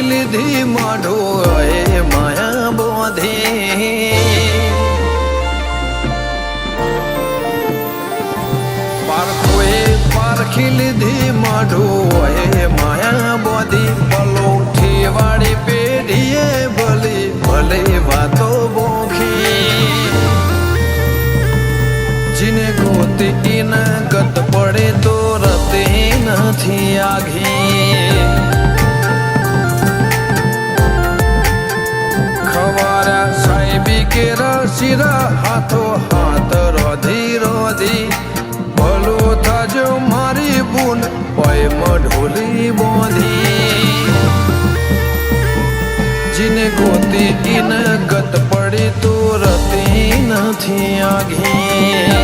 લીધી માઢો એ માયા બોધે પારખોએ પારખી લીધી માઢો એ માયા બોધી પલોઠી વાળી પેઢીએ ભલે ભલે વાતો બોખી જીને ગોતી ના ગત પડે તો રતે નથી આઘી કેરા શિરા હાથો હાથ રોધી રોધી ભલું થાજો મારી બુન ઓય મઢોલી બોધી જીને ગોતી ઇન ગત પડી તો રતી નથી આઘી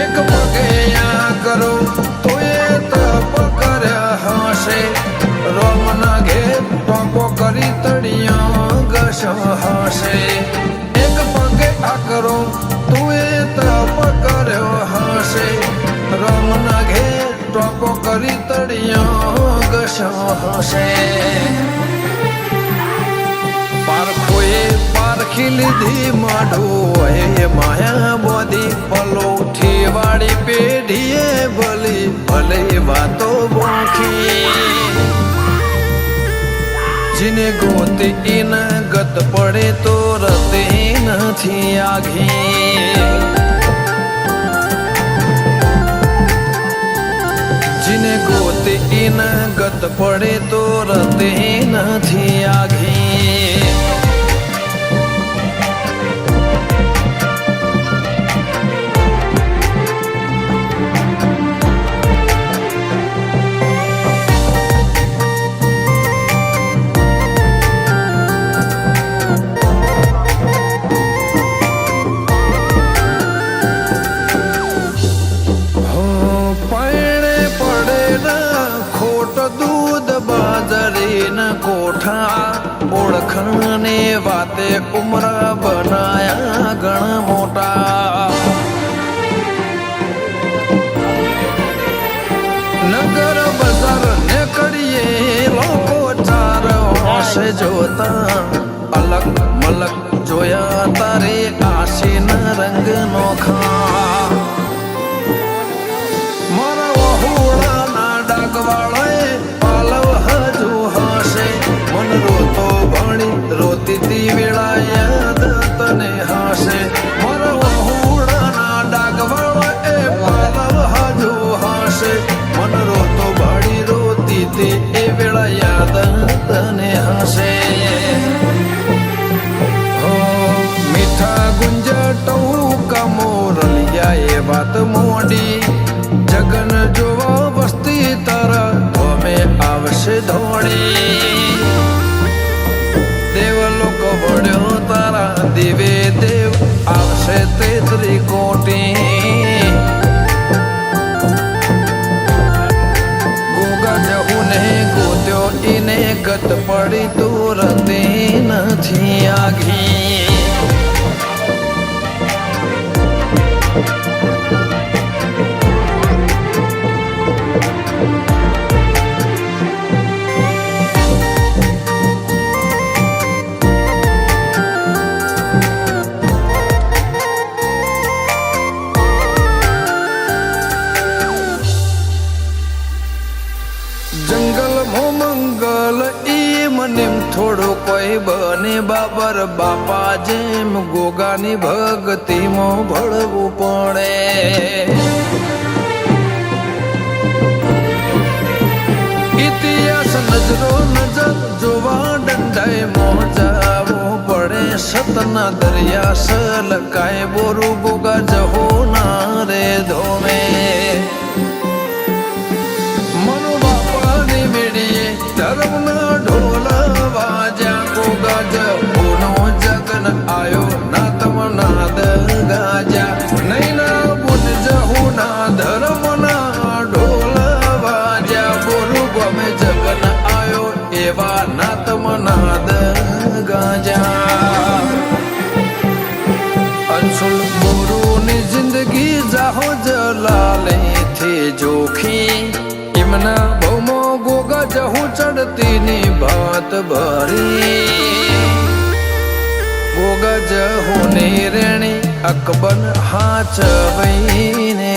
એક પગે આ કરો તો એ તપ કર્યા હશે રોમ ના ઘેર ટોપો કરી તળિયા ઘસ હશે એક પગે આ કરો તું એ તપ કર્યો હશે રોમ ના ઘેર ટોપો કરી તળિયા ઘસ હશે પારખોએ પારખી લીધી માઢો એ માયા બોધી પલોઠી વાળી પેઢીએ ભલી ભલે વાતો બોખી જીને ગોતી ઇન ગત પડે તો રતે નથી આઘી જીને ગોતી ઇન ગત પડે તો રતે નથી આઘી ઓળખણ ને વાતે ઉમરા બનાયા ઘણા મોટા નગર બજાર ને કરીએ લોકો ચાર હોશે જોતા અલગ મલક જોયા તારે આશીના રંગ નોખા મારા વહુડા ના ડાકવાળાએ પાલવ હજુ હશે મન રોતો ભણી રોતી વેળા યાદ તને હશે મારા વહુડાના ડાગવાળા એ પાલવ હજુ હશે મન રોતો ભણી રોતી એ વેળા યાદ તને હશે મીઠા ગુંજટવું કમોરલિયા એ વાત મોડી જગન જોવા વસ્તી તારા અમે આવશે ધોળી દેવલોક વળ્યો તારા દિવે દેવ આવશે તે ત્રિકોટી ગોગા જહુને ગોત્યો ઇને ગત પડી તું રતી નથી આઘી થોડો કોઈ બને બાબર બાપા જેમ ગોગાની ભક્તિમાં ભળવું પડે ઇતિહાસ નજરો નજર જોવા દંડાય મોજાવું પડે સતના દરિયા સલકાય બોરું ગોગા જહો ના રે ધોમે મનો બાપાની મેળીએ ધર્મના ઢોલ વાજા ગોગા એમના બહુમો ગોગજ હું ચડતી ની ભાત ભરી ગોગજ હું રેણી અકબર હાચ વહીને